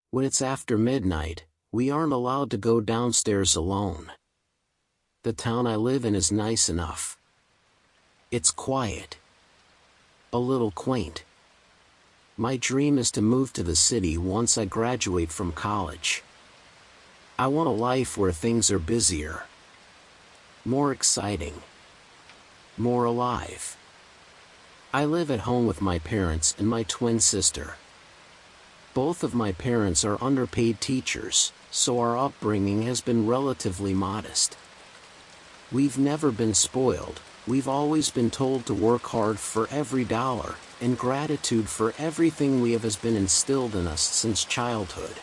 When it's after midnight, we aren't allowed to go downstairs alone. The town I live in is nice enough. It's quiet. A little quaint. My dream is to move to the city once I graduate from college. I want a life where things are busier, more exciting, more alive. I live at home with my parents and my twin sister. Both of my parents are underpaid teachers, so our upbringing has been relatively modest. We've never been spoiled. We've always been told to work hard for every dollar, and gratitude for everything we have has been instilled in us since childhood.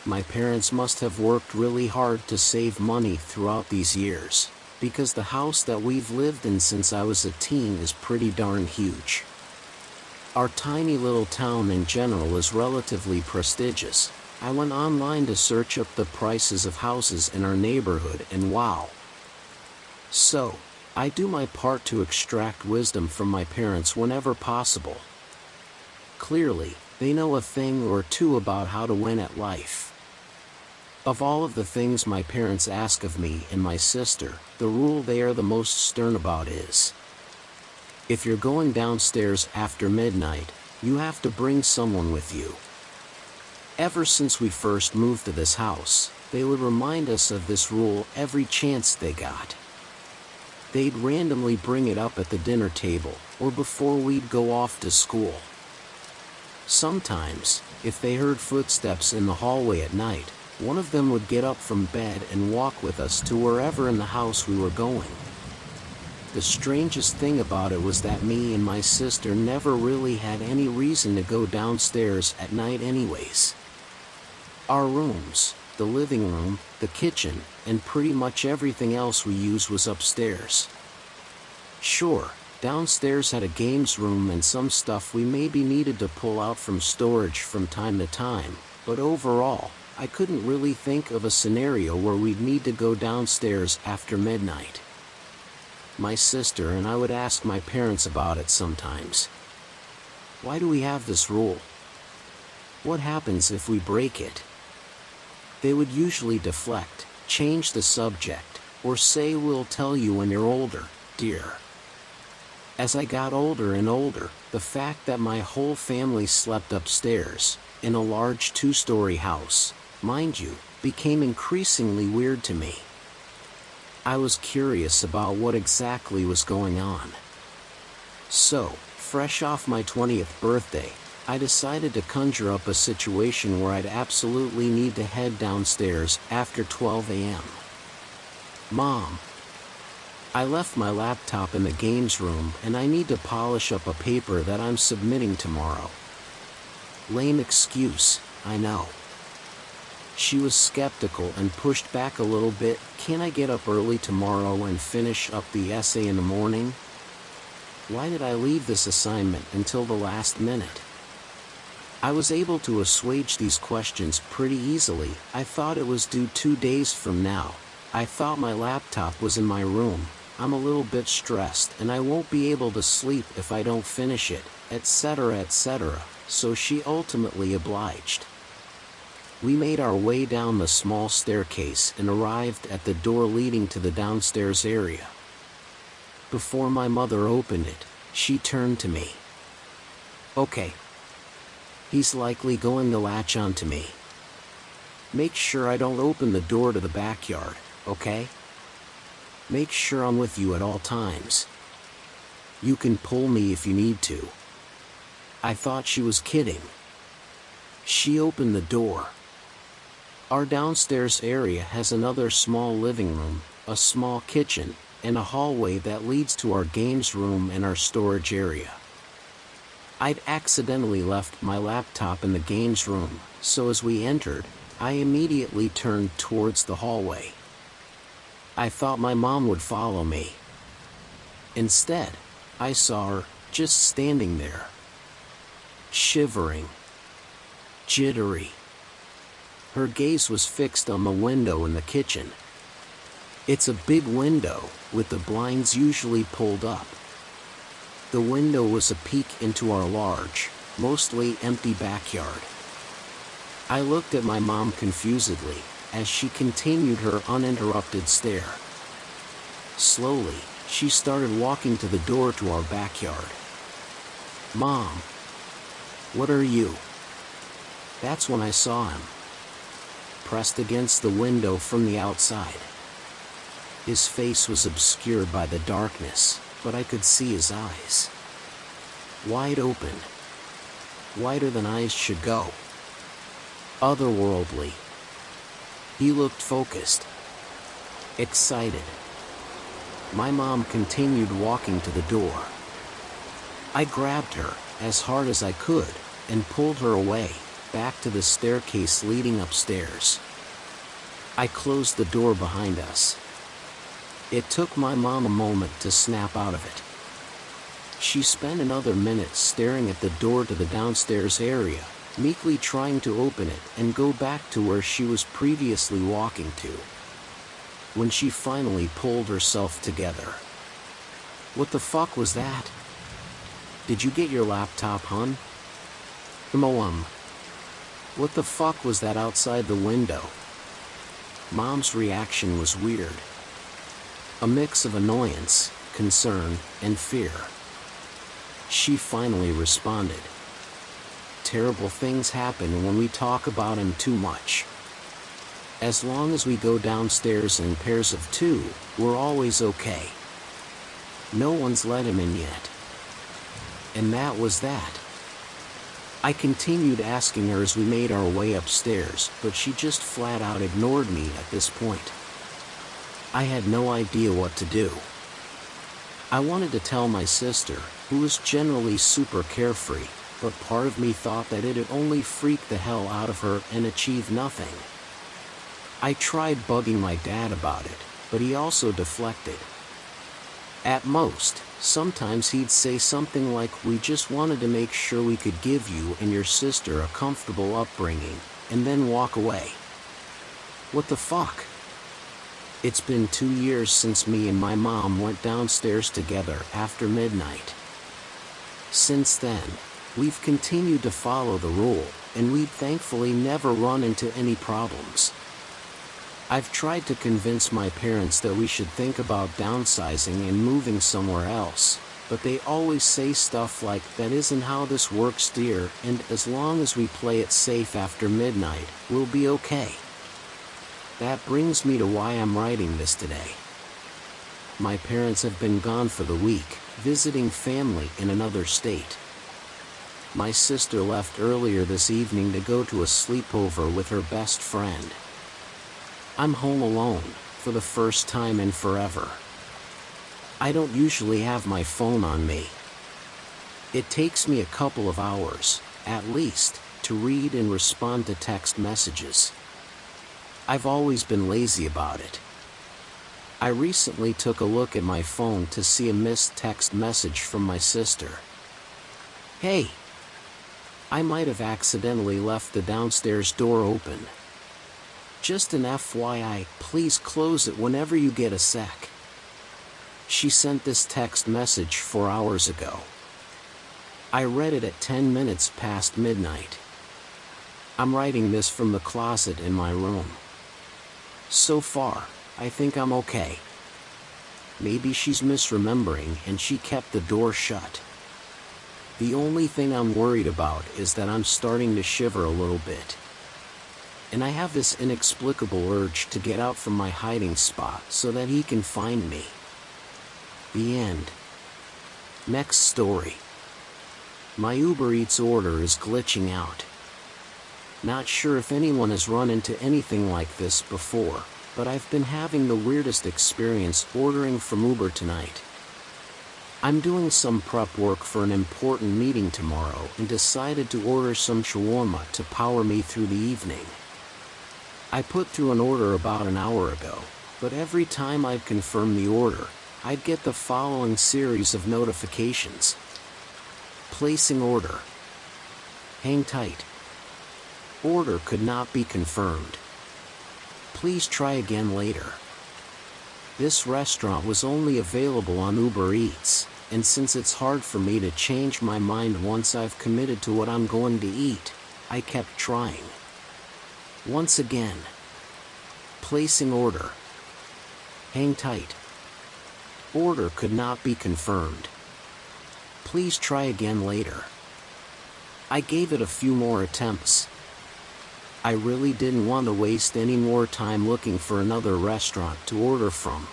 My parents must have worked really hard to save money throughout these years, because the house that we've lived in since I was a teen is pretty darn huge. Our tiny little town in general is relatively prestigious. I went online to search up the prices of houses in our neighborhood and wow. So, I do my part to extract wisdom from my parents whenever possible. Clearly, they know a thing or two about how to win at life. Of all of the things my parents ask of me and my sister, the rule they are the most stern about is, if you're going downstairs after midnight, you have to bring someone with you. Ever since we first moved to this house, they would remind us of this rule every chance they got. They'd randomly bring it up at the dinner table, or before we'd go off to school. Sometimes, if they heard footsteps in the hallway at night, one of them would get up from bed and walk with us to wherever in the house we were going. The strangest thing about it was that me and my sister never really had any reason to go downstairs at night anyways. Our rooms, the living room, the kitchen, and pretty much everything else we used was upstairs. Sure, downstairs had a games room and some stuff we maybe needed to pull out from storage from time to time, but overall, I couldn't really think of a scenario where we'd need to go downstairs after midnight. My sister and I would ask my parents about it sometimes. Why do we have this rule? What happens if we break it? They would usually deflect, change the subject, or say we'll tell you when you're older, dear. As I got older and older, the fact that my whole family slept upstairs, in a large 2-story house, mind you, became increasingly weird to me. I was curious about what exactly was going on. So, fresh off my 20th birthday, I decided to conjure up a situation where I'd absolutely need to head downstairs after 12 a.m. Mom, I left my laptop in the games room and I need to polish up a paper that I'm submitting tomorrow. Lame excuse, I know. She was skeptical and pushed back a little bit. Can I get up early tomorrow and finish up the essay in the morning? Why did I leave this assignment until the last minute? I was able to assuage these questions pretty easily. I thought it was due 2 days from now. I thought my laptop was in my room. I'm a little bit stressed and I won't be able to sleep if I don't finish it, etc., etc., so she ultimately obliged. We made our way down the small staircase and arrived at the door leading to the downstairs area. Before my mother opened it, she turned to me. Okay. He's likely going to latch onto me. Make sure I don't open the door to the backyard, okay? Make sure I'm with you at all times. You can pull me if you need to. I thought she was kidding. She opened the door. Our downstairs area has another small living room, a small kitchen, and a hallway that leads to our games room and our storage area. I'd accidentally left my laptop in the games room, so as we entered, I immediately turned towards the hallway. I thought my mom would follow me. Instead, I saw her, just standing there. Shivering. Jittery. Her gaze was fixed on the window in the kitchen. It's a big window, with the blinds usually pulled up. The window was a peek into our large, mostly empty backyard. I looked at my mom confusedly, as she continued her uninterrupted stare. Slowly, she started walking to the door to our backyard. "Mom, what are you?" That's when I saw him, pressed against the window from the outside. His face was obscured by the darkness, but I could see his eyes. Wide open. Wider than eyes should go. Otherworldly. He looked focused. Excited. My mom continued walking to the door. I grabbed her, as hard as I could, and pulled her away, back to the staircase leading upstairs. I closed the door behind us. It took my mom a moment to snap out of it. She spent another minute staring at the door to the downstairs area, meekly trying to open it and go back to where she was previously walking to. When she finally pulled herself together. "What the fuck was that? Did you get your laptop, hun?" What the fuck was that outside the window?" Mom's reaction was weird. A mix of annoyance, concern, and fear. She finally responded. "Terrible things happen when we talk about him too much. As long as we go downstairs in pairs of two, we're always okay. No one's let him in yet." And that was that. I continued asking her as we made our way upstairs, but she just flat out ignored me at this point. I had no idea what to do. I wanted to tell my sister, who was generally super carefree, but part of me thought that it'd only freak the hell out of her and achieve nothing. I tried bugging my dad about it, but he also deflected. At most, sometimes he'd say something like, "We just wanted to make sure we could give you and your sister a comfortable upbringing," and then walk away. What the fuck? It's been 2 years since me and my mom went downstairs together after midnight. Since then, we've continued to follow the rule, and we've thankfully never run into any problems. I've tried to convince my parents that we should think about downsizing and moving somewhere else, but they always say stuff like, "That isn't how this works, dear, and as long as we play it safe after midnight, we'll be okay." That brings me to why I'm writing this today. My parents have been gone for the week, visiting family in another state. My sister left earlier this evening to go to a sleepover with her best friend. I'm home alone, for the first time in forever. I don't usually have my phone on me. It takes me a couple of hours, at least, to read and respond to text messages. I've always been lazy about it. I recently took a look at my phone to see a missed text message from my sister. "Hey! I might have accidentally left the downstairs door open. Just an FYI, please close it whenever you get a sec." She sent this text message 4 hours ago. I read it at 10 minutes past midnight. I'm writing this from the closet in my room. So far, I think I'm okay. Maybe she's misremembering and she kept the door shut. The only thing I'm worried about is that I'm starting to shiver a little bit. And I have this inexplicable urge to get out from my hiding spot so that he can find me. The end. Next story. My UberEats order is glitching out. Not sure if anyone has run into anything like this before, but I've been having the weirdest experience ordering from Uber tonight. I'm doing some prep work for an important meeting tomorrow and decided to order some shawarma to power me through the evening. I put through an order about an hour ago, but every time I'd confirm the order, I'd get the following series of notifications. Placing order. Hang tight. Order could not be confirmed. Please try again later. This restaurant was only available on UberEats, and since it's hard for me to change my mind once I've committed to what I'm going to eat, I kept trying. Once again. Placing order. Hang tight. Order could not be confirmed. Please try again later. I gave it a few more attempts. I really didn't want to waste any more time looking for another restaurant to order from.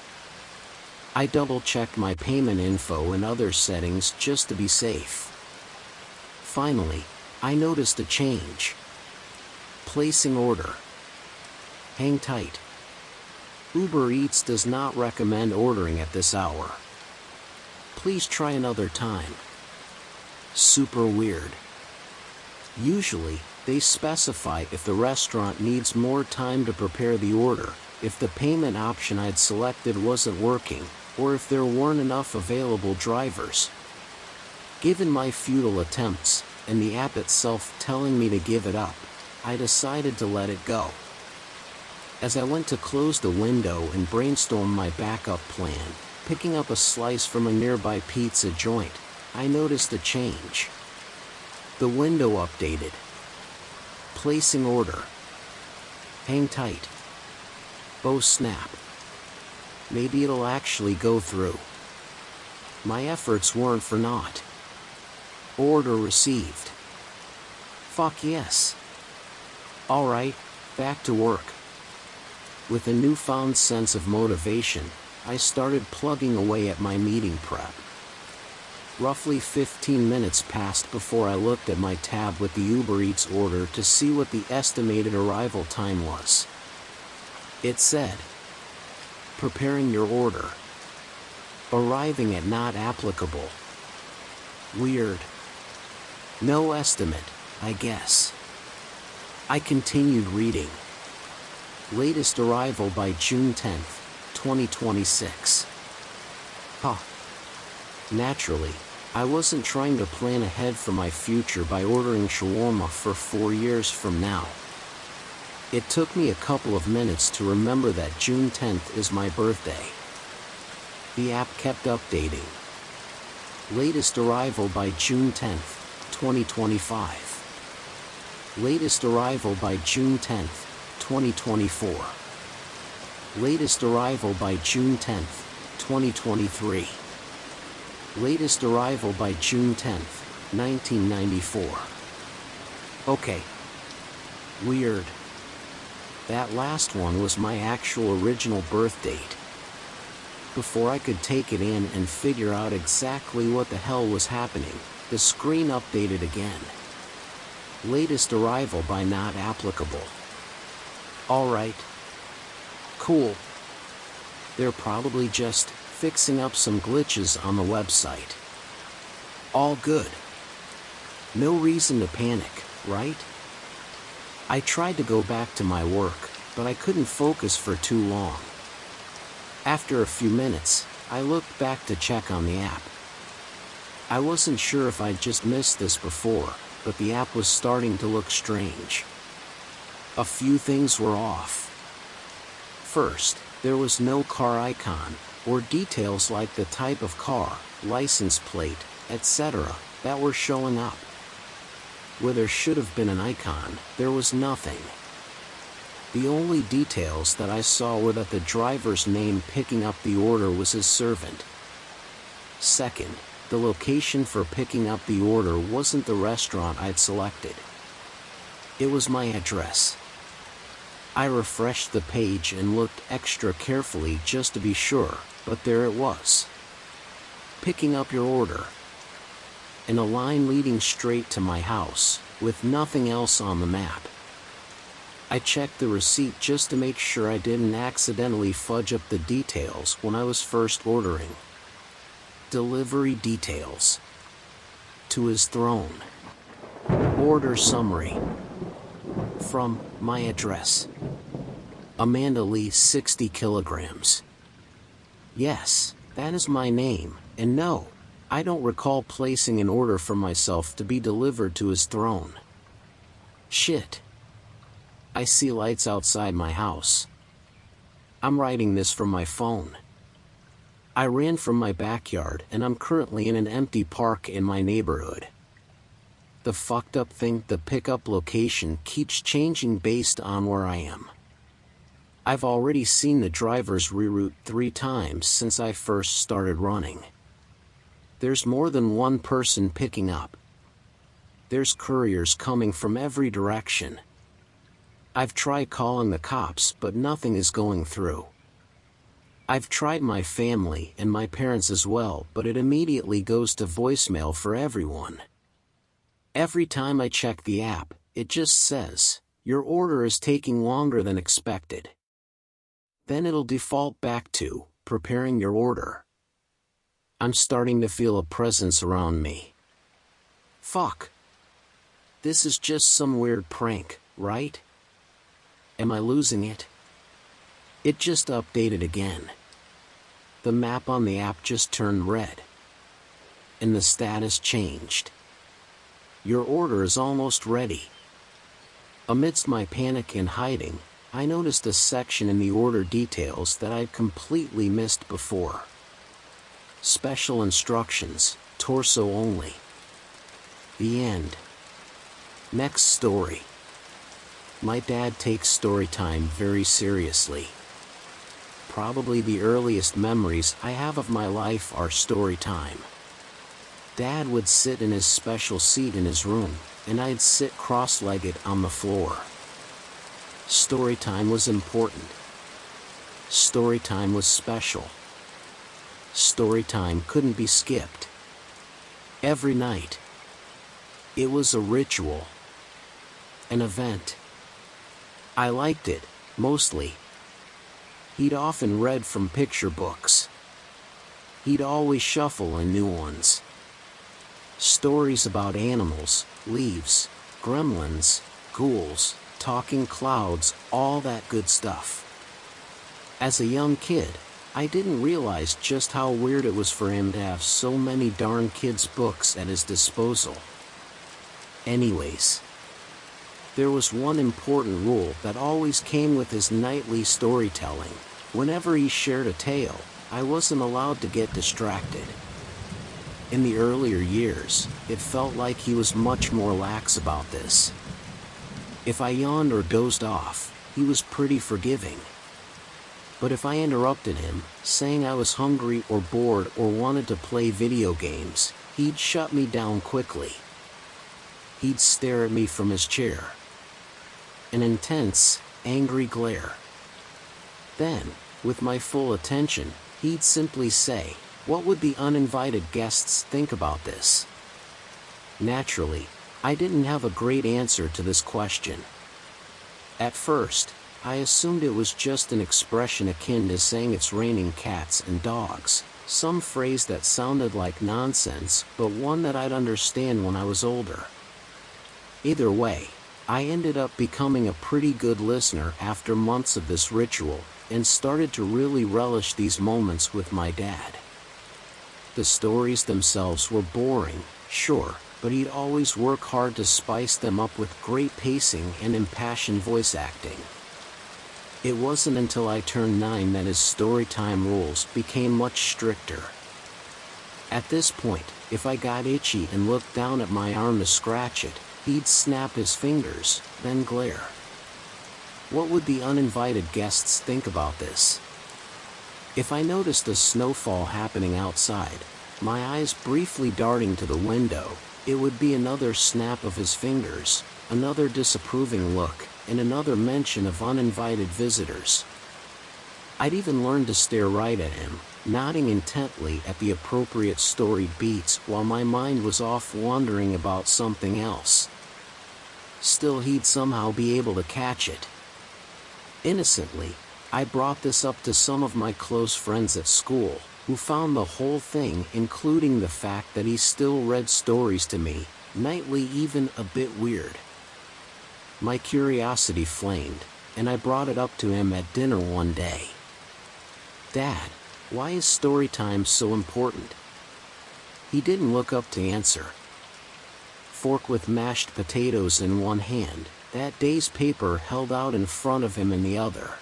I double-checked my payment info and other settings just to be safe. Finally, I noticed a change. Placing order. Hang tight. UberEats does not recommend ordering at this hour. Please try another time. Super weird. Usually, they specify if the restaurant needs more time to prepare the order, if the payment option I'd selected wasn't working, or if there weren't enough available drivers. Given my futile attempts, and the app itself telling me to give it up, I decided to let it go. As I went to close the window and brainstorm my backup plan, picking up a slice from a nearby pizza joint, I noticed a change. The window updated. Placing order. Hang tight. Oh snap. Maybe it'll actually go through. My efforts weren't for naught. Order received. Fuck yes. Alright, back to work. With a newfound sense of motivation, I started plugging away at my meeting prep. Roughly 15 minutes passed before I looked at my tab with the UberEats order to see what the estimated arrival time was. It said, "Preparing your order. Arriving at not applicable." Weird. No estimate, I guess. I continued reading. Latest arrival by June 10th, 2026. Huh. Naturally, I wasn't trying to plan ahead for my future by ordering shawarma for 4 years from now. It took me a couple of minutes to remember that June 10th is my birthday. The app kept updating. Latest arrival by June 10th, 2025. Latest arrival by June 10th, 2024. Latest arrival by June 10th, 2023. Latest arrival by June 10th, 1994. Okay. Weird. That last one was my actual original birth date. Before I could take it in and figure out exactly what the hell was happening, the screen updated again. Latest arrival by not applicable. Alright. Cool. They're probably just fixing up some glitches on the website. All good. No reason to panic, right? I tried to go back to my work, but I couldn't focus for too long. After a few minutes, I looked back to check on the app. I wasn't sure if I'd just missed this before, but the app was starting to look strange. A few things were off. First, there was no car icon, or details like the type of car, license plate, etc., that were showing up. Where there should have been an icon, there was nothing. The only details that I saw were that the driver's name picking up the order was his servant. Second, the location for picking up the order wasn't the restaurant I'd selected. It was my address. I refreshed the page and looked extra carefully just to be sure, but there it was. Picking up your order. And a line leading straight to my house, with nothing else on the map. I checked the receipt just to make sure I didn't accidentally fudge up the details when I was first ordering. Delivery details. To his throne. Order summary. From my address. Amanda Lee, 60 kilograms. Yes, that is my name, and no, I don't recall placing an order for myself to be delivered to his throne. Shit. I see lights outside my house. I'm writing this from my phone. I ran from my backyard and I'm currently in an empty park in my neighborhood. the fucked up thing, the pickup location keeps changing based on where I am. I've already seen the drivers reroute 3 times since I first started running. There's more than one person picking up. There's couriers coming from every direction. I've tried calling the cops, but nothing is going through. I've tried my family and my parents as well, but it immediately goes to voicemail for everyone. Every time I check the app, it just says, "Your order is taking longer than expected." Then it'll default back to, "Preparing your order." I'm starting to feel a presence around me. Fuck. This is just some weird prank, right? Am I losing it? It just updated again. The map on the app just turned red. And the status changed. "Your order is almost ready." Amidst my panic and hiding, I noticed a section in the order details that I'd completely missed before. Special instructions, torso only. The end. Next story. My dad takes story time very seriously. Probably the earliest memories I have of my life are story time. Dad would sit in his special seat in his room, and I'd sit cross-legged on the floor. Story time was important. Story time was special. Story time couldn't be skipped. Every night. It was a ritual. An event. I liked it, mostly. He'd often read from picture books. He'd always shuffle in new ones. Stories about animals, leaves, gremlins, ghouls, talking clouds, all that good stuff. As a young kid, I didn't realize just how weird it was for him to have so many darn kids' books at his disposal. Anyways, there was one important rule that always came with his nightly storytelling. Whenever he shared a tale, I wasn't allowed to get distracted. In the earlier years, it felt like he was much more lax about this. If I yawned or dozed off, he was pretty forgiving. But if I interrupted him, saying I was hungry or bored or wanted to play video games, he'd shut me down quickly. He'd stare at me from his chair. An intense, angry glare. Then, with my full attention, he'd simply say, "What would the uninvited guests think about this?" Naturally, I didn't have a great answer to this question. At first, I assumed it was just an expression akin to saying it's raining cats and dogs, some phrase that sounded like nonsense, but one that I'd understand when I was older. Either way, I ended up becoming a pretty good listener after months of this ritual, and started to really relish these moments with my dad. The stories themselves were boring, sure, but he'd always work hard to spice them up with great pacing and impassioned voice acting. It wasn't until I turned 9 that his storytime rules became much stricter. At this point, if I got itchy and looked down at my arm to scratch it, he'd snap his fingers, then glare. What would the uninvited guests think about this? If I noticed a snowfall happening outside, my eyes briefly darting to the window, it would be another snap of his fingers, another disapproving look, and another mention of uninvited visitors. I'd even learned to stare right at him, nodding intently at the appropriate story beats while my mind was off wondering about something else. Still, he'd somehow be able to catch it. Innocently, I brought this up to some of my close friends at school, who found the whole thing, including the fact that he still read stories to me, nightly, even a bit weird. My curiosity flamed, and I brought it up to him at dinner one day. "Dad, why is story time so important?" He didn't look up to answer. Fork with mashed potatoes in one hand, that day's paper held out in front of him in the other.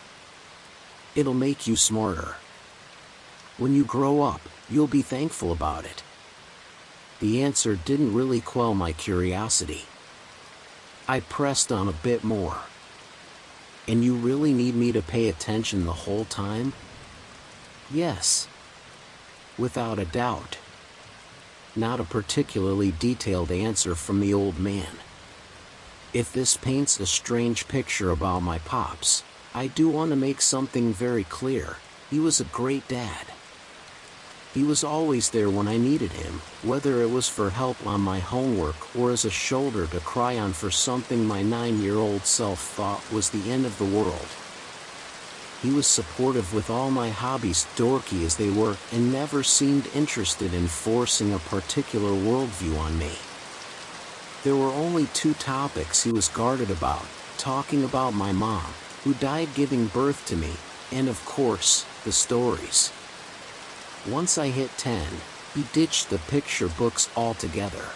"It'll make you smarter. When you grow up, you'll be thankful about it." the answer didn't really quell my curiosity. I pressed on a bit more. "And you really need me to pay attention the whole time?" "Yes. Without a doubt." Not a particularly detailed answer from the old man. If this paints a strange picture about my pops, I do want to make something very clear. He was a great dad. He was always there when I needed him, whether it was for help on my homework or as a shoulder to cry on for something my 9-year-old self thought was the end of the world. He was supportive with all my hobbies, dorky as they were, and never seemed interested in forcing a particular worldview on me. There were only 2 topics he was guarded about: talking about my mom, who died giving birth to me, and of course, the stories. Once I hit 10, he ditched the picture books altogether.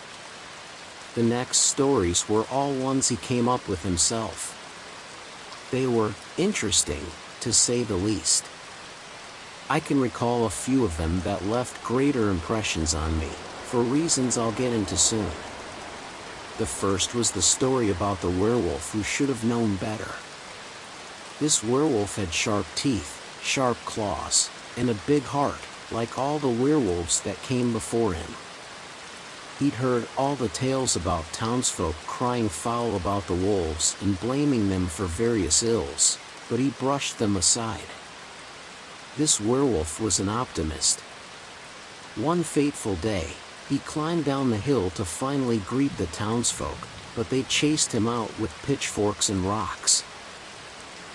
The next stories were all ones he came up with himself. They were interesting, to say the least. I can recall a few of them that left greater impressions on me, for reasons I'll get into soon. The first was the story about the werewolf who should have known better. This werewolf had sharp teeth, sharp claws, and a big heart, like all the werewolves that came before him. He'd heard all the tales about townsfolk crying foul about the wolves and blaming them for various ills, but he brushed them aside. This werewolf was an optimist. One fateful day, he climbed down the hill to finally greet the townsfolk, but they chased him out with pitchforks and rocks.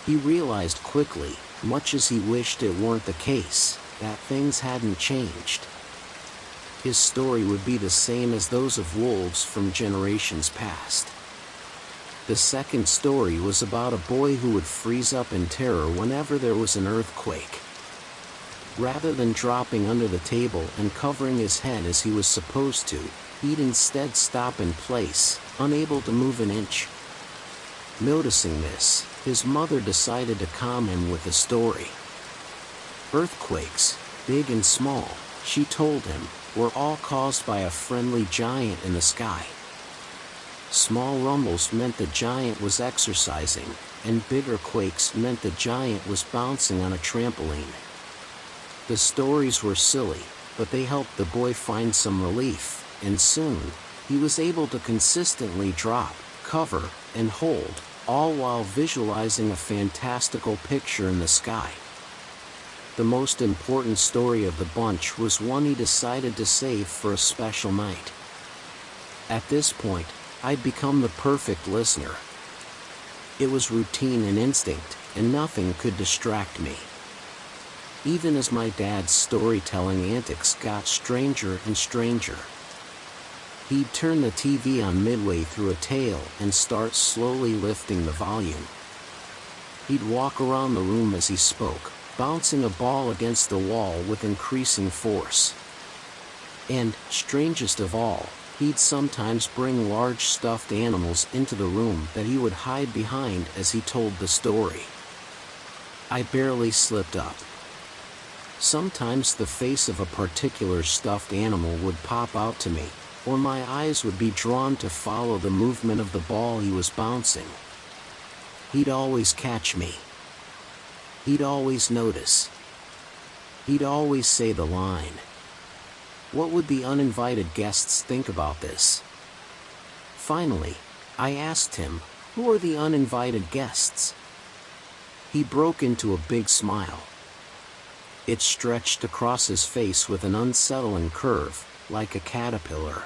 He realized quickly, much as he wished it weren't the case, that things hadn't changed. His story would be the same as those of wolves from generations past. The second story was about a boy who would freeze up in terror whenever there was an earthquake. Rather than dropping under the table and covering his head as he was supposed to, he'd instead stop in place, unable to move an inch. Noticing this, his mother decided to calm him with a story. Earthquakes, big and small, she told him, were all caused by a friendly giant in the sky. Small rumbles meant the giant was exercising, and bigger quakes meant the giant was bouncing on a trampoline. The stories were silly, but they helped the boy find some relief, and soon, he was able to consistently drop, cover, and hold, all while visualizing a fantastical picture in the sky. The most important story of the bunch was one he decided to save for a special night. At this point, I'd become the perfect listener. It was routine and instinct, and nothing could distract me. Even as my dad's storytelling antics got stranger and stranger. He'd turn the TV on midway through a tale and start slowly lifting the volume. He'd walk around the room as he spoke, bouncing a ball against the wall with increasing force. And, strangest of all, he'd sometimes bring large stuffed animals into the room that he would hide behind as he told the story. I barely slipped up. Sometimes the face of a particular stuffed animal would pop out to me, or my eyes would be drawn to follow the movement of the ball he was bouncing. He'd always catch me. He'd always notice. He'd always say the line. What would the uninvited guests think about this? Finally, I asked him, "Who are the uninvited guests?" He broke into a big smile. It stretched across his face with an unsettling curve, like a caterpillar.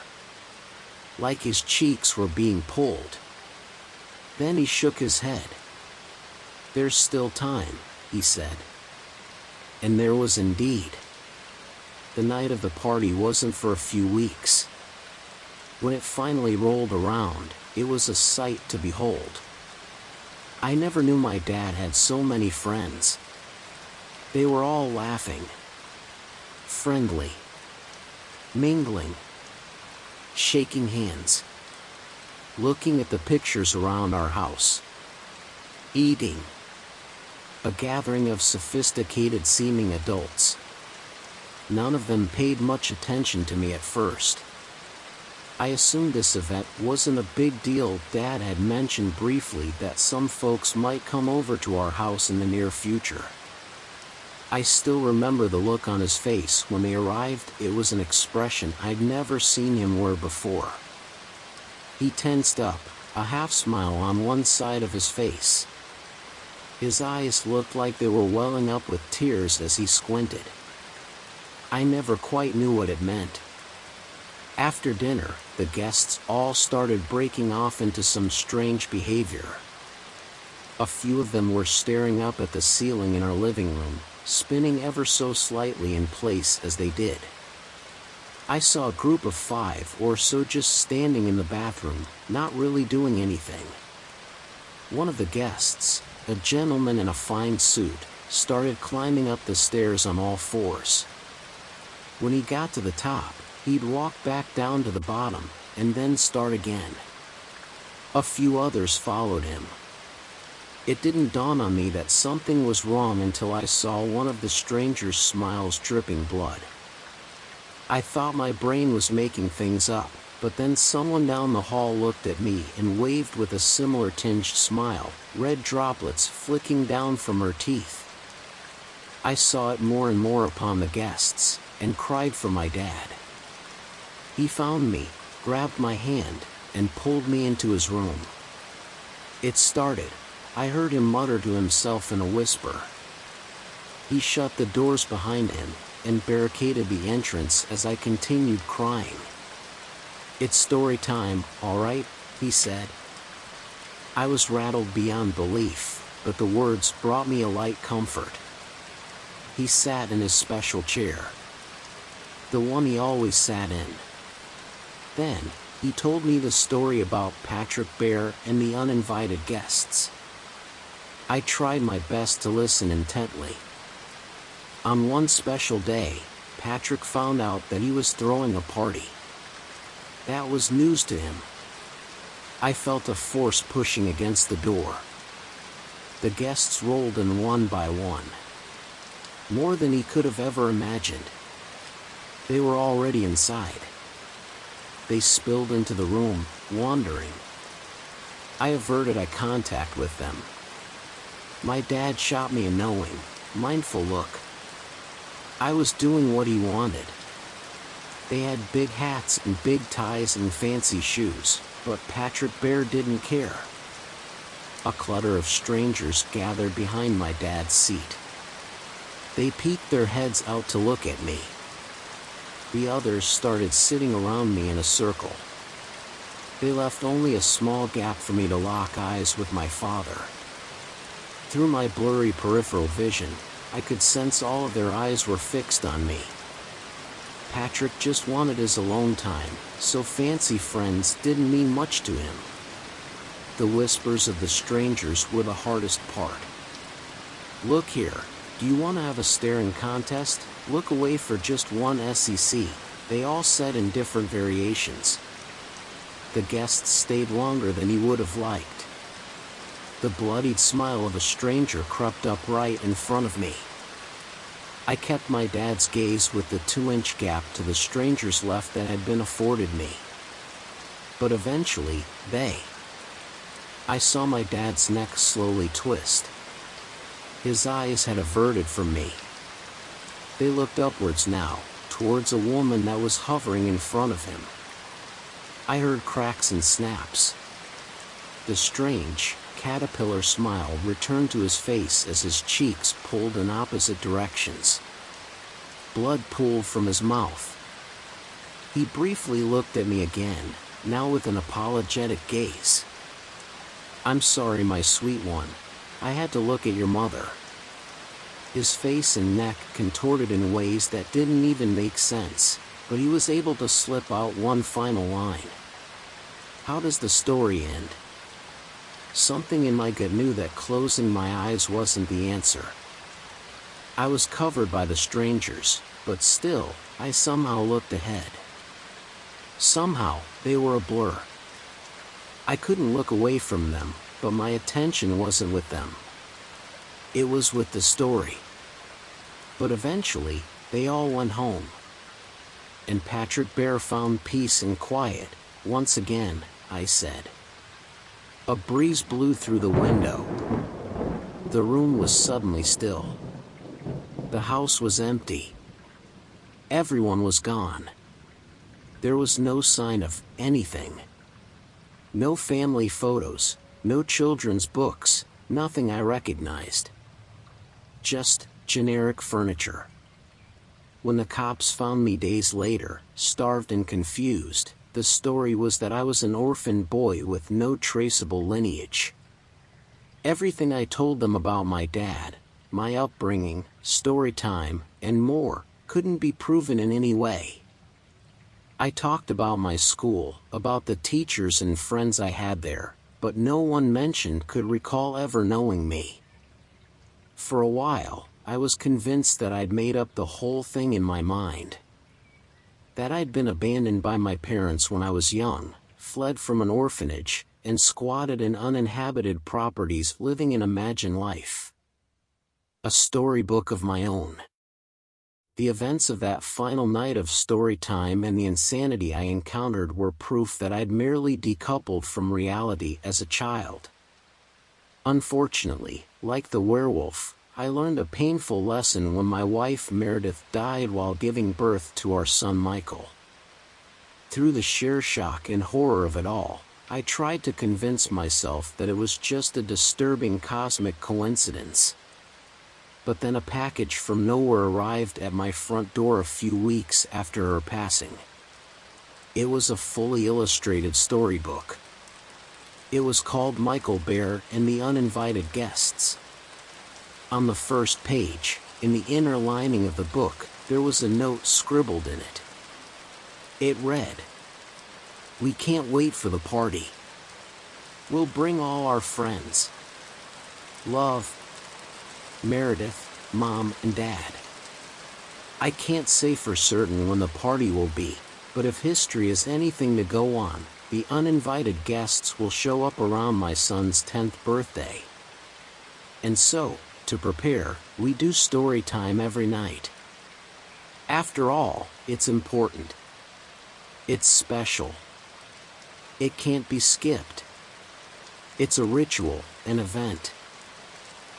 Like his cheeks were being pulled. Then he shook his head. "There's still time," he said. And there was indeed. The night of the party wasn't for a few weeks. When it finally rolled around, it was a sight to behold. I never knew my dad had so many friends. They were all laughing, friendly, mingling, shaking hands, looking at the pictures around our house, eating. A gathering of sophisticated-seeming adults. None of them paid much attention to me at first. I assumed this event wasn't a big deal. Dad had mentioned briefly that some folks might come over to our house in the near future. I still remember the look on his face when they arrived. It was an expression I'd never seen him wear before. He tensed up, a half smile on one side of his face. His eyes looked like they were welling up with tears as he squinted. I never quite knew what it meant. After dinner, the guests all started breaking off into some strange behavior. A few of them were staring up at the ceiling in our living room, spinning ever so slightly in place as they did. I saw a group of 5 or so just standing in the bathroom, not really doing anything. One of the guests, a gentleman in a fine suit, started climbing up the stairs on all fours. When he got to the top, he'd walk back down to the bottom, and then start again. A few others followed him. It didn't dawn on me that something was wrong until I saw one of the stranger's smiles dripping blood. I thought my brain was making things up, but then someone down the hall looked at me and waved with a similar tinged smile, red droplets flicking down from her teeth. I saw it more and more upon the guests, and cried for my dad. He found me, grabbed my hand, and pulled me into his room. It started. I heard him mutter to himself in a whisper. He shut the doors behind him, and barricaded the entrance as I continued crying. "It's story time, all right," he said. I was rattled beyond belief, but the words brought me a light comfort. He sat in his special chair, the one he always sat in. Then, he told me the story about Patrick Bear and the uninvited guests. I tried my best to listen intently. On one special day, Patrick found out that he was throwing a party. That was news to him. I felt a force pushing against the door. The guests rolled in one by one. More than he could have ever imagined. They were already inside. They spilled into the room, wandering. I averted eye contact with them. My dad shot me a knowing, mindful look. I was doing what he wanted. They had big hats and big ties and fancy shoes, but Patrick Bear didn't care. A clutter of strangers gathered behind my dad's seat. They peeked their heads out to look at me. The others started sitting around me in a circle. They left only a small gap for me to lock eyes with my father. Through my blurry peripheral vision, I could sense all of their eyes were fixed on me. Patrick just wanted his alone time, so fancy friends didn't mean much to him. The whispers of the strangers were the hardest part. "Look here, do you want to have a staring contest? Look away for just one SEC," they all said in different variations. The guests stayed longer than he would have liked. The bloodied smile of a stranger crept up right in front of me. I kept my dad's gaze with the 2-inch gap to the stranger's left that had been afforded me. But eventually, I saw my dad's neck slowly twist. His eyes had averted from me. They looked upwards now, towards a woman that was hovering in front of him. I heard cracks and snaps. The strange, caterpillar smile returned to his face as his cheeks pulled in opposite directions. Blood pooled from his mouth. He briefly looked at me again, now with an apologetic gaze. "I'm sorry, my sweet one. I had to look at your mother." His face and neck contorted in ways that didn't even make sense, but he was able to slip out one final line. "How does the story end?" Something in my gut knew that closing my eyes wasn't the answer. I was covered by the strangers, but still, I somehow looked ahead. Somehow, they were a blur. I couldn't look away from them, but my attention wasn't with them. It was with the story. But eventually, they all went home. And Patrick Bear found peace and quiet, once again," I said. A breeze blew through the window. The room was suddenly still. The house was empty. Everyone was gone. There was no sign of anything. No family photos, no children's books, nothing I recognized. Just generic furniture. When the cops found me days later, starved and confused, the story was that I was an orphan boy with no traceable lineage. Everything I told them about my dad, my upbringing, story time, and more, couldn't be proven in any way. I talked about my school, about the teachers and friends I had there, but no one mentioned could recall ever knowing me. For a while, I was convinced that I'd made up the whole thing in my mind. That I'd been abandoned by my parents when I was young, fled from an orphanage, and squatted in uninhabited properties living an imagined life. A storybook of my own. The events of that final night of story time and the insanity I encountered were proof that I'd merely decoupled from reality as a child. Unfortunately, like the werewolf, I learned a painful lesson when my wife Meredith died while giving birth to our son Michael. Through the sheer shock and horror of it all, I tried to convince myself that it was just a disturbing cosmic coincidence. But then a package from nowhere arrived at my front door a few weeks after her passing. It was a fully illustrated storybook. It was called Michael Bear and the Uninvited Guests. On the first page, in the inner lining of the book, there was a note scribbled in it. It read, "We can't wait for the party. We'll bring all our friends. Love, Meredith, Mom, and Dad." I can't say for certain when the party will be, but if history is anything to go on, the uninvited guests will show up around my son's 10th birthday. And so, to prepare, we do story time every night. After all, it's important. It's special. It can't be skipped. It's a ritual, an event.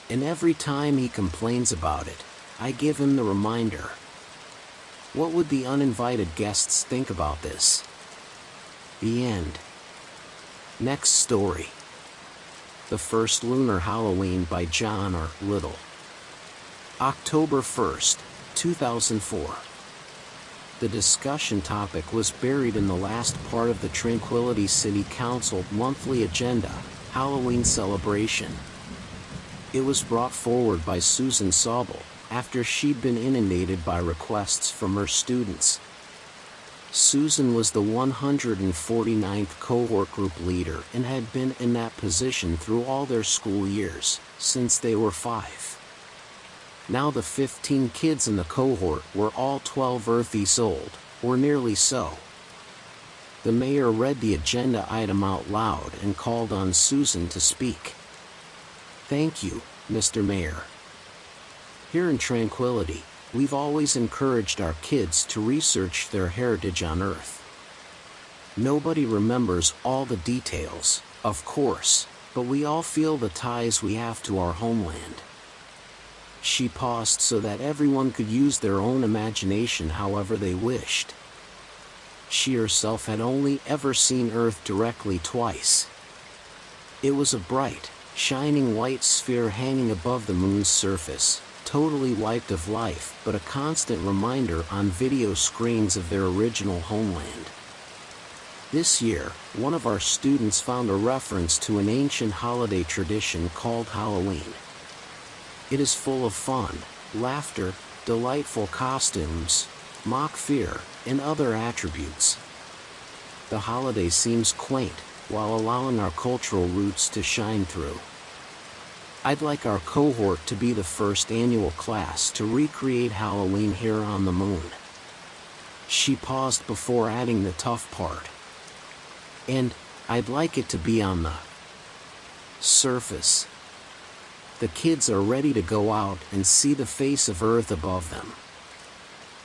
And every time he complains about it, I give him the reminder. What would the uninvited guests think about this? The end. Next story. The First Lunar Halloween by John R. Little. October 1st, 2004. The discussion topic was buried in the last part of the Tranquility City Council monthly agenda, Halloween celebration. It was brought forward by Susan Sobel, after she'd been inundated by requests from her students. Susan was the 149th cohort group leader and had been in that position through all their school years, since they were 5. Now the 15 kids in the cohort were all 12 Earthies old, or nearly so. The mayor read the agenda item out loud and called on Susan to speak. "Thank you, Mr. Mayor. Here in Tranquility, we've always encouraged our kids to research their heritage on Earth. Nobody remembers all the details, of course, but we all feel the ties we have to our homeland." She paused so that everyone could use their own imagination however they wished. She herself had only ever seen Earth directly twice. It was a bright, shining white sphere hanging above the moon's surface, totally wiped of life, but a constant reminder on video screens of their original homeland. This year, one of our students found a reference to an ancient holiday tradition called Halloween. It is full of fun, laughter, delightful costumes, mock fear, and other attributes. The holiday seems quaint, while allowing our cultural roots to shine through. I'd like our cohort to be the first annual class to recreate Halloween here on the moon. She paused before adding the tough part. And I'd like it to be on the surface. The kids are ready to go out and see the face of Earth above them.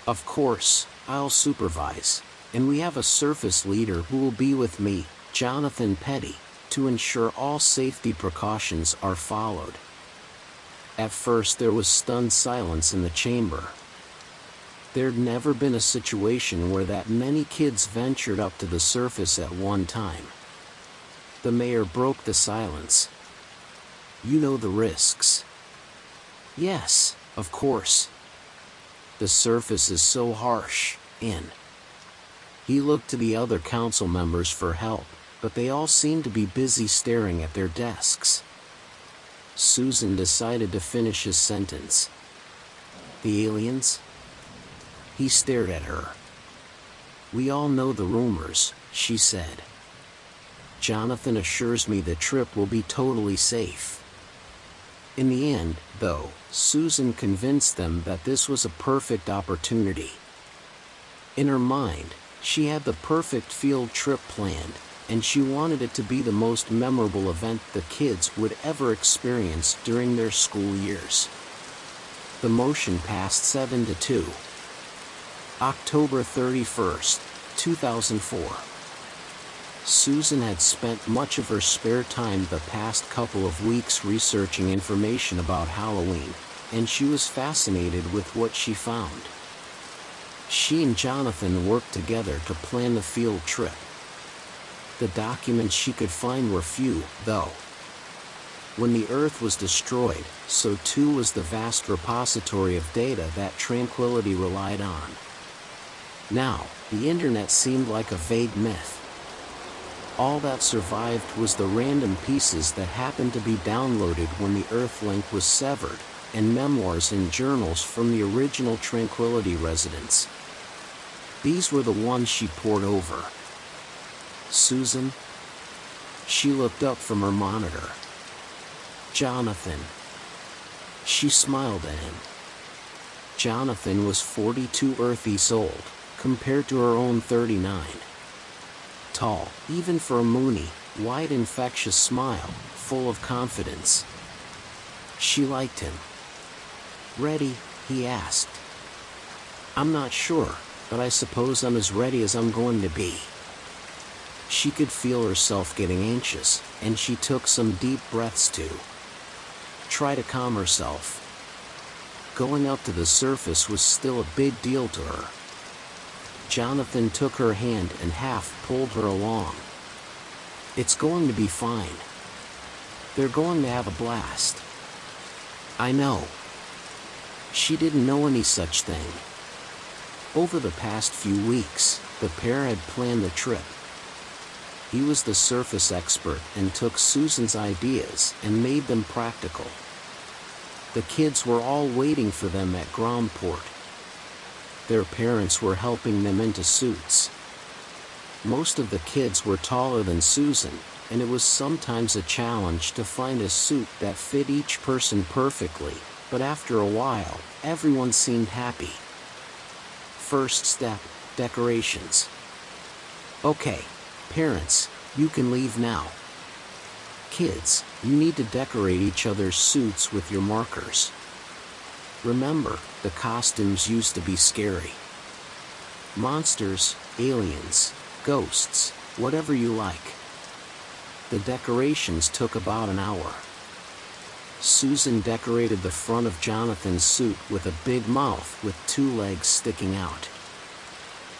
Of course, I'll supervise, and we have a surface leader who will be with me, Jonathan Petty, to ensure all safety precautions are followed." At first there was stunned silence in the chamber. There'd never been a situation where that many kids ventured up to the surface at one time. The mayor broke the silence. "You know the risks." "Yes, of course. The surface is so harsh, and..." He looked to the other council members for help, but they all seemed to be busy staring at their desks. Susan decided to finish his sentence. "The aliens?" He stared at her. "We all know the rumors," she said. "Jonathan assures me the trip will be totally safe." In the end, though, Susan convinced them that this was a perfect opportunity. In her mind, she had the perfect field trip planned, and she wanted it to be the most memorable event the kids would ever experience during their school years. The motion passed 7-2. October 31st, 2004. Susan had spent much of her spare time the past couple of weeks researching information about Halloween, and she was fascinated with what she found. She and Jonathan worked together to plan the field trip. The documents she could find were few, though. When the Earth was destroyed, so too was the vast repository of data that Tranquility relied on. Now, the internet seemed like a vague myth. All that survived was the random pieces that happened to be downloaded when the Earth link was severed, and memoirs and journals from the original Tranquility residents. These were the ones she pored over. "Susan?" She looked up from her monitor. "Jonathan." She smiled at him. Jonathan was 42 Earthies old, compared to her own 39. Tall, even for a moony, wide infectious smile, full of confidence. She liked him. "Ready?" he asked. "I'm not sure, but I suppose I'm as ready as I'm going to be." She could feel herself getting anxious, and she took some deep breaths to try to calm herself. Going up to the surface was still a big deal to her. Jonathan took her hand and half pulled her along. "It's going to be fine. They're going to have a blast." "I know." She didn't know any such thing. Over the past few weeks, the pair had planned the trip. He was the surface expert and took Susan's ideas and made them practical. The kids were all waiting for them at Groundport. Their parents were helping them into suits. Most of the kids were taller than Susan, and it was sometimes a challenge to find a suit that fit each person perfectly, but after a while, everyone seemed happy. First step, decorations. "Okay, parents, you can leave now. Kids, you need to decorate each other's suits with your markers. Remember, the costumes used to be scary. Monsters, aliens, ghosts, whatever you like." The decorations took about an hour. Susan decorated the front of Jonathan's suit with a big mouth with 2 legs sticking out.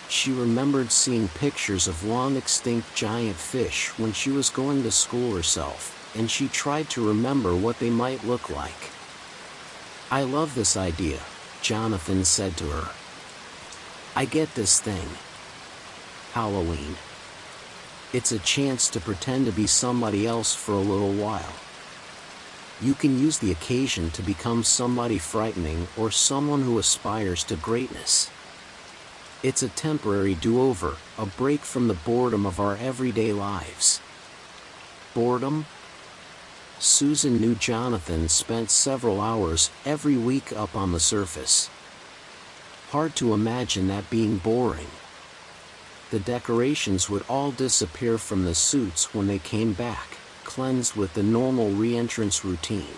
She remembered seeing pictures of long-extinct giant fish when she was going to school herself, and she tried to remember what they might look like. "I love this idea," Jonathan said to her. "I get this thing. Halloween. It's a chance to pretend to be somebody else for a little while. You can use the occasion to become somebody frightening or someone who aspires to greatness. It's a temporary do-over, a break from the boredom of our everyday lives." Boredom? Susan knew Jonathan spent several hours every week up on the surface. Hard to imagine that being boring. The decorations would all disappear from the suits when they came back, cleansed with the normal re-entrance routine.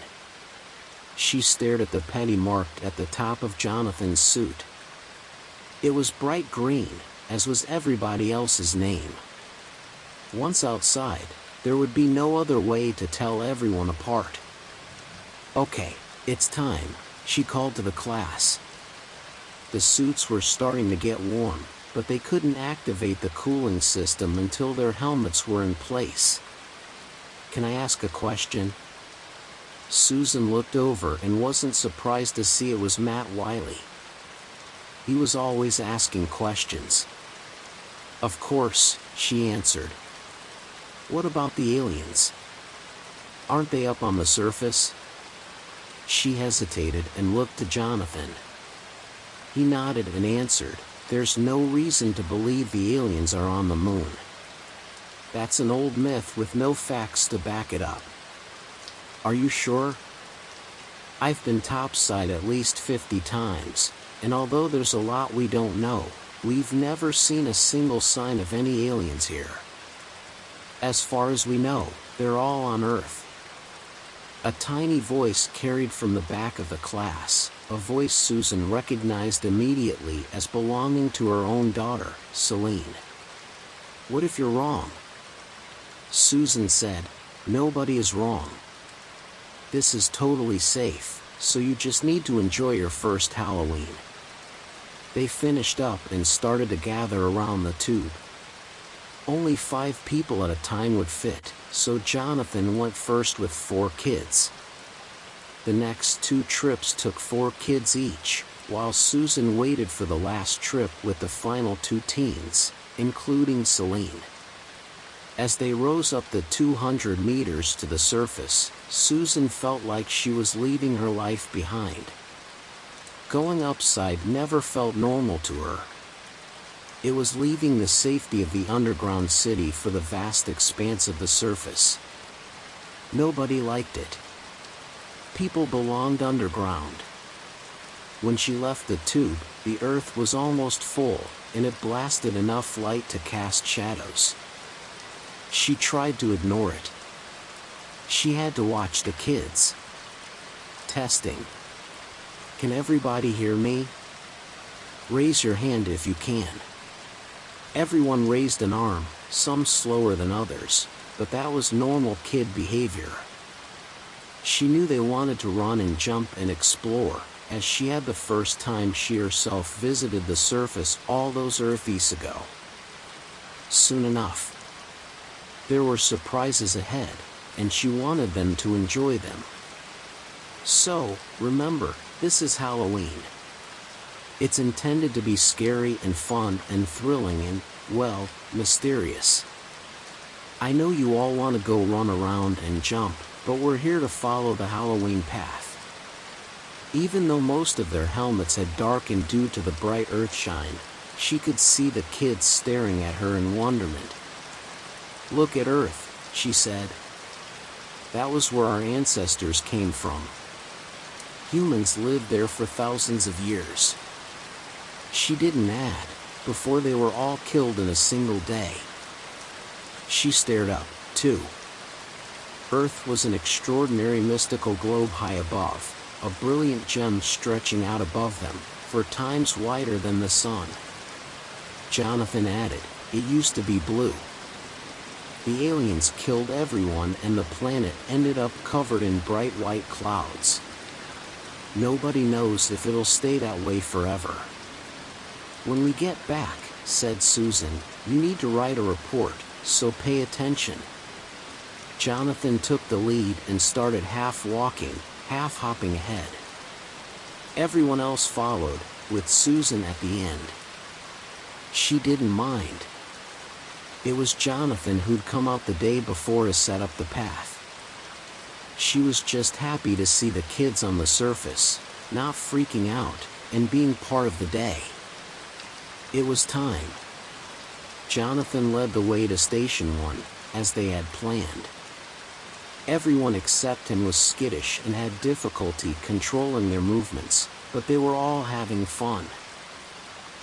She stared at the penny marked at the top of Jonathan's suit. It was bright green, as was everybody else's name. Once outside, there would be no other way to tell everyone apart. "Okay, it's time," she called to the class. The suits were starting to get warm, but they couldn't activate the cooling system until their helmets were in place. "Can I ask a question?" Susan looked over and wasn't surprised to see it was Matt Wiley. He was always asking questions. "Of course," she answered. "What about the aliens? Aren't they up on the surface?" She hesitated and looked to Jonathan. He nodded and answered, "There's no reason to believe the aliens are on the moon. That's an old myth with no facts to back it up." "Are you sure?" "I've been topside at least 50 times, and although there's a lot we don't know, we've never seen a single sign of any aliens here. As far as we know, they're all on Earth." A tiny voice carried from the back of the class, a voice Susan recognized immediately as belonging to her own daughter, Celine. "What if you're wrong?" Susan said, "Nobody is wrong. This is totally safe, so you just need to enjoy your first Halloween." They finished up and started to gather around the tube. Only 5 people at a time would fit, so Jonathan went first with 4 kids. The next 2 trips took 4 kids each, while Susan waited for the last trip with the final 2 teens, including Celine. As they rose up the 200 meters to the surface, Susan felt like she was leaving her life behind. Going upside never felt normal to her. It was leaving the safety of the underground city for the vast expanse of the surface. Nobody liked it. People belonged underground. When she left the tube, the earth was almost full, and it blasted enough light to cast shadows. She tried to ignore it. She had to watch the kids. Testing. "Can everybody hear me? Raise your hand if you can." Everyone raised an arm, some slower than others, but that was normal kid behavior. She knew they wanted to run and jump and explore, as she had the first time she herself visited the surface all those Earthies ago. Soon enough, there were surprises ahead, and she wanted them to enjoy them. So, remember, this is Halloween. It's intended to be scary and fun and thrilling and, well, mysterious. I know you all want to go run around and jump, but we're here to follow the Halloween path. Even though most of their helmets had darkened due to the bright earthshine, she could see the kids staring at her in wonderment. "Look at Earth," she said. "That was where our ancestors came from. Humans lived there for thousands of years." She didn't add, before they were all killed in a single day. She stared up, too. Earth was an extraordinary mystical globe high above, a brilliant gem stretching out above them, for times wider than the sun. Jonathan added, "It used to be blue. The aliens killed everyone and the planet ended up covered in bright white clouds. Nobody knows if it'll stay that way forever." "When we get back," said Susan, "you need to write a report, so pay attention." Jonathan took the lead and started half walking, half hopping ahead. Everyone else followed, with Susan at the end. She didn't mind. It was Jonathan who'd come out the day before to set up the path. She was just happy to see the kids on the surface, not freaking out, and being part of the day. It was time. Jonathan led the way to Station 1, as they had planned. Everyone except him was skittish and had difficulty controlling their movements, but they were all having fun.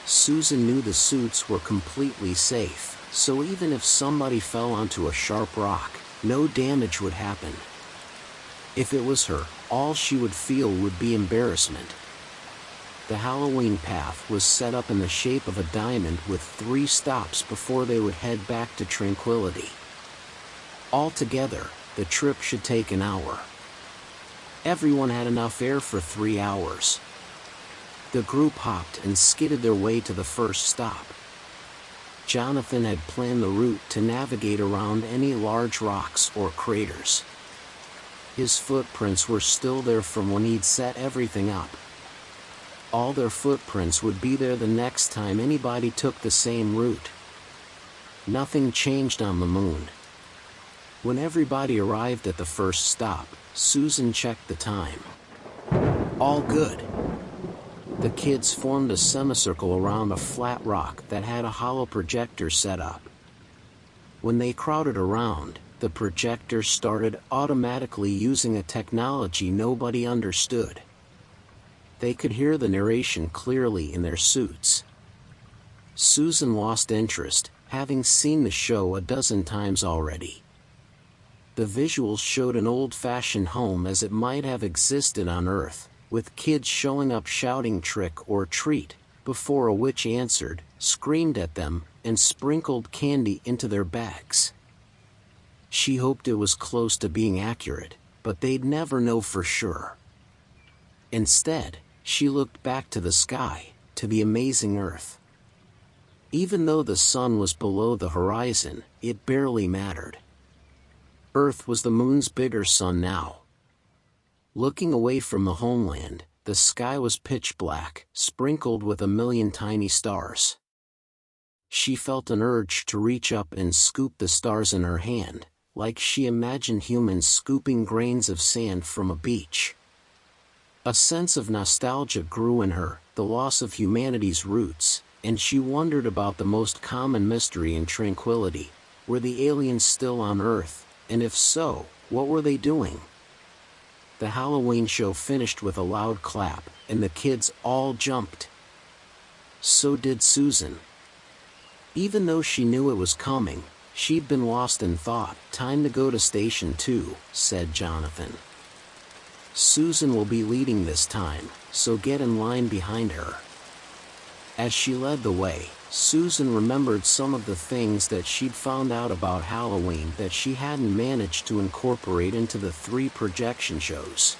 Susan knew the suits were completely safe, so even if somebody fell onto a sharp rock, no damage would happen. If it was her, all she would feel would be embarrassment. The Halloween path was set up in the shape of a diamond with 3 stops before they would head back to Tranquility. Altogether, the trip should take an hour. Everyone had enough air for 3 hours. The group hopped and skidded their way to the first stop. Jonathan had planned the route to navigate around any large rocks or craters. His footprints were still there from when he'd set everything up. All their footprints would be there the next time anybody took the same route. Nothing changed on the moon. When everybody arrived at the first stop, Susan checked the time. All good. The kids formed a semicircle around a flat rock that had a hollow projector set up. When they crowded around, the projector started automatically using a technology nobody understood. They could hear the narration clearly in their suits. Susan lost interest, having seen the show a dozen times already. The visuals showed an old-fashioned home as it might have existed on Earth, with kids showing up shouting trick or treat, before a witch answered, screamed at them, and sprinkled candy into their bags. She hoped it was close to being accurate, but they'd never know for sure. Instead, she looked back to the sky, to the amazing Earth. Even though the sun was below the horizon, it barely mattered. Earth was the moon's bigger sun now. Looking away from the homeland, the sky was pitch black, sprinkled with a million tiny stars. She felt an urge to reach up and scoop the stars in her hand, like she imagined humans scooping grains of sand from a beach. A sense of nostalgia grew in her, the loss of humanity's roots, and she wondered about the most common mystery in Tranquility. Were the aliens still on Earth, and if so, what were they doing? The Halloween show finished with a loud clap, and the kids all jumped. So did Susan. Even though she knew it was coming, she'd been lost in thought. "Time to go to Station 2, said Jonathan. "Susan will be leading this time, so get in line behind her." As she led the way, Susan remembered some of the things that she'd found out about Halloween that she hadn't managed to incorporate into the 3 projection shows.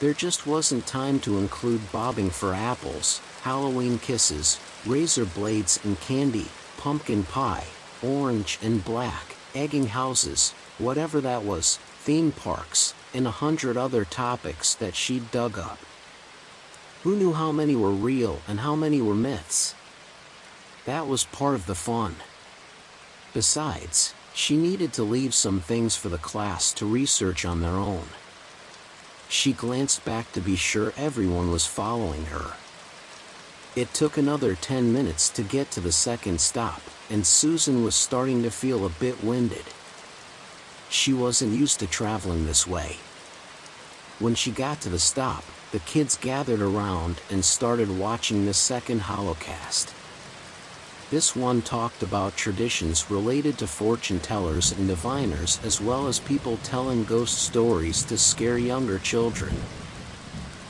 There just wasn't time to include bobbing for apples, Halloween kisses, razor blades and candy, pumpkin pie, orange and black, egging houses, whatever that was, theme parks, and 100 other topics that she'd dug up. Who knew how many were real and how many were myths? That was part of the fun. Besides, she needed to leave some things for the class to research on their own. She glanced back to be sure everyone was following her. It took another 10 minutes to get to the second stop, and Susan was starting to feel a bit winded. She wasn't used to traveling this way. When she got to the stop, the kids gathered around and started watching the second holocast. This one talked about traditions related to fortune tellers and diviners, as well as people telling ghost stories to scare younger children.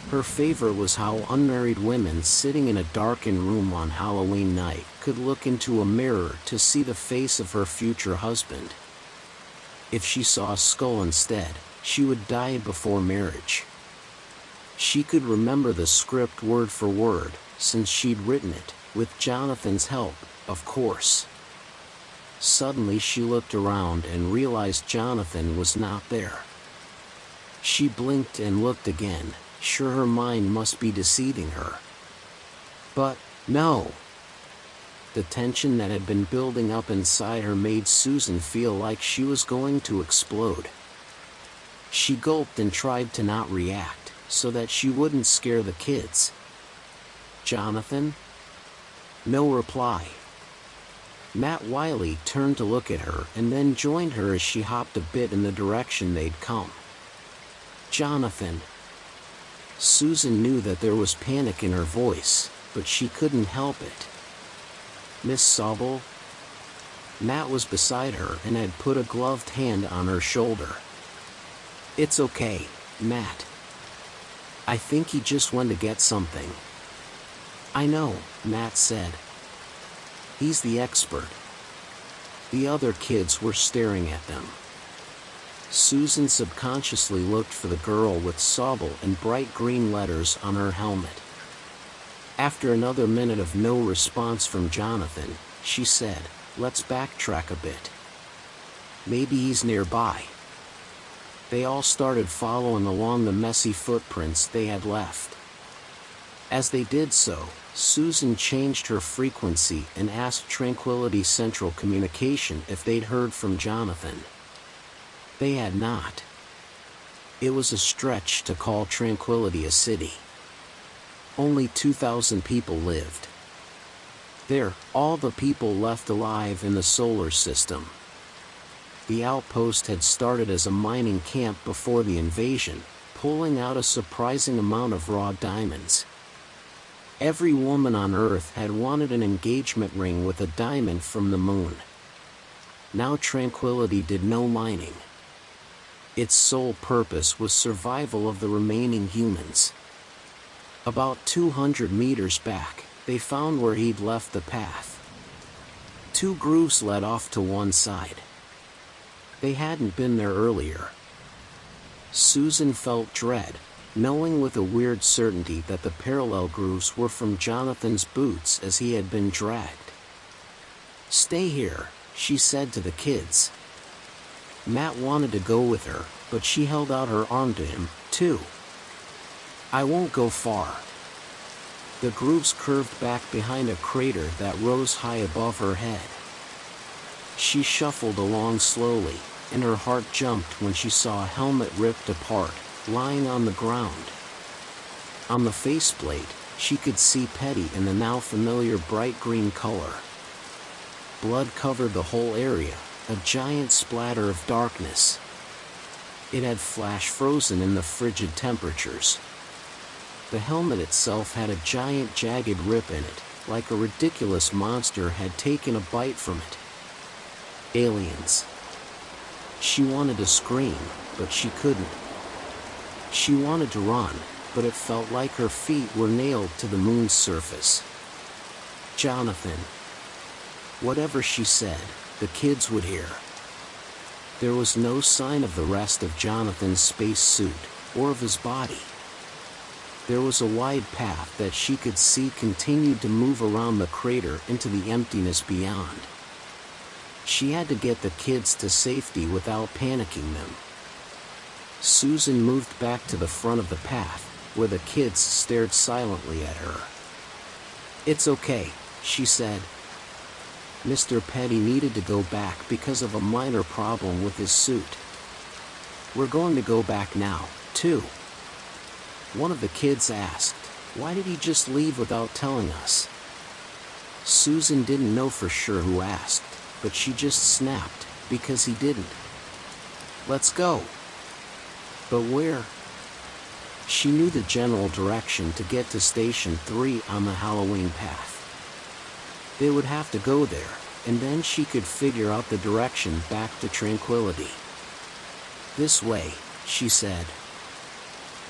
Her favorite was how unmarried women sitting in a darkened room on Halloween night could look into a mirror to see the face of her future husband. If she saw a skull instead, she would die before marriage. She could remember the script word for word, since she'd written it, with Jonathan's help, of course. Suddenly she looked around and realized Jonathan was not there. She blinked and looked again, sure her mind must be deceiving her. But, no. The tension that had been building up inside her made Susan feel like she was going to explode. She gulped and tried to not react, so that she wouldn't scare the kids. "Jonathan?" No reply. Matt Wiley turned to look at her and then joined her as she hopped a bit in the direction they'd come. "Jonathan." Susan knew that there was panic in her voice, but she couldn't help it. "Miss Sobel?" Matt was beside her and had put a gloved hand on her shoulder. "It's okay, Matt. I think he just went to get something." I know, Matt said. He's the expert. The other kids were staring at them. Susan subconsciously looked for the girl with Sobel in bright green letters on her helmet. After another minute of no response from Jonathan, she said, "Let's backtrack a bit. Maybe he's nearby." They all started following along the messy footprints they had left. As they did so, Susan changed her frequency and asked Tranquility Central Communication if they'd heard from Jonathan. They had not. It was a stretch to call Tranquility a city. Only 2,000 people lived. They're all the people left alive in the solar system. The outpost had started as a mining camp before the invasion, pulling out a surprising amount of raw diamonds. Every woman on Earth had wanted an engagement ring with a diamond from the moon. Now Tranquility did no mining. Its sole purpose was survival of the remaining humans. About 200 meters back, they found where he'd left the path. 2 grooves led off to one side. They hadn't been there earlier. Susan felt dread, knowing with a weird certainty that the parallel grooves were from Jonathan's boots as he had been dragged. "Stay here," she said to the kids. Matt wanted to go with her, but she held out her arm to him, too. "I won't go far." The grooves curved back behind a crater that rose high above her head. She shuffled along slowly, and her heart jumped when she saw a helmet ripped apart, lying on the ground. On the faceplate, she could see Petty in the now familiar bright green color. Blood covered the whole area, a giant splatter of darkness. It had flash frozen in the frigid temperatures. The helmet itself had a giant jagged rip in it, like a ridiculous monster had taken a bite from it. Aliens. She wanted to scream, but she couldn't. She wanted to run, but it felt like her feet were nailed to the moon's surface. Jonathan. Whatever she said, the kids would hear. There was no sign of the rest of Jonathan's space suit, or of his body. There was a wide path that she could see continued to move around the crater into the emptiness beyond. She had to get the kids to safety without panicking them. Susan moved back to the front of the path, where the kids stared silently at her. "It's okay," she said. Mr. Petty needed to go back because of a minor problem with his suit. "We're going to go back now, too." One of the kids asked, "Why did he just leave without telling us?" Susan didn't know for sure who asked, but she just snapped, "Because he didn't." "Let's go." "But where?" She knew the general direction to get to Station 3 on the Halloween path. They would have to go there, and then she could figure out the direction back to Tranquility. "This way," she said.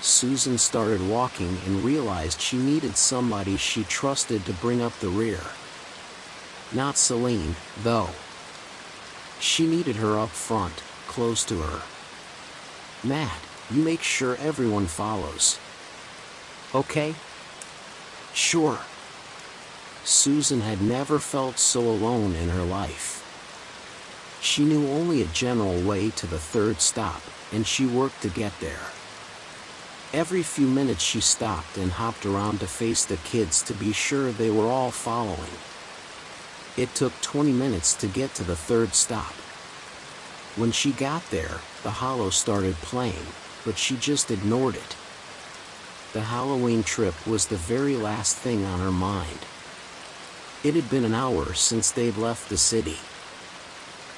Susan started walking and realized she needed somebody she trusted to bring up the rear. Not Celine, though. She needed her up front, close to her. "Matt, you make sure everyone follows." "Okay?" "Sure." Susan had never felt so alone in her life. She knew only a general way to the third stop, and she worked to get there. Every few minutes she stopped and hopped around to face the kids to be sure they were all following. It took 20 minutes to get to the third stop. When she got there, the hollow started playing, but she just ignored it. The Halloween trip was the very last thing on her mind. It had been an hour since they'd left the city.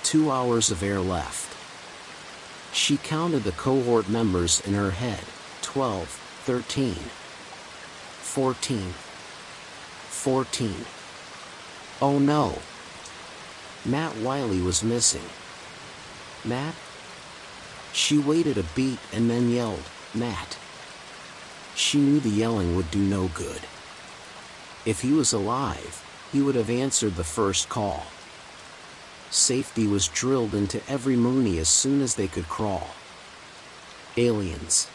2 hours of air left. She counted the cohort members in her head. 12, 13, 14. 14. Oh no! Matt Wiley was missing. "Matt?" She waited a beat and then yelled, "Matt!" She knew the yelling would do no good. If he was alive, he would have answered the first call. Safety was drilled into every Moonie as soon as they could crawl. Aliens.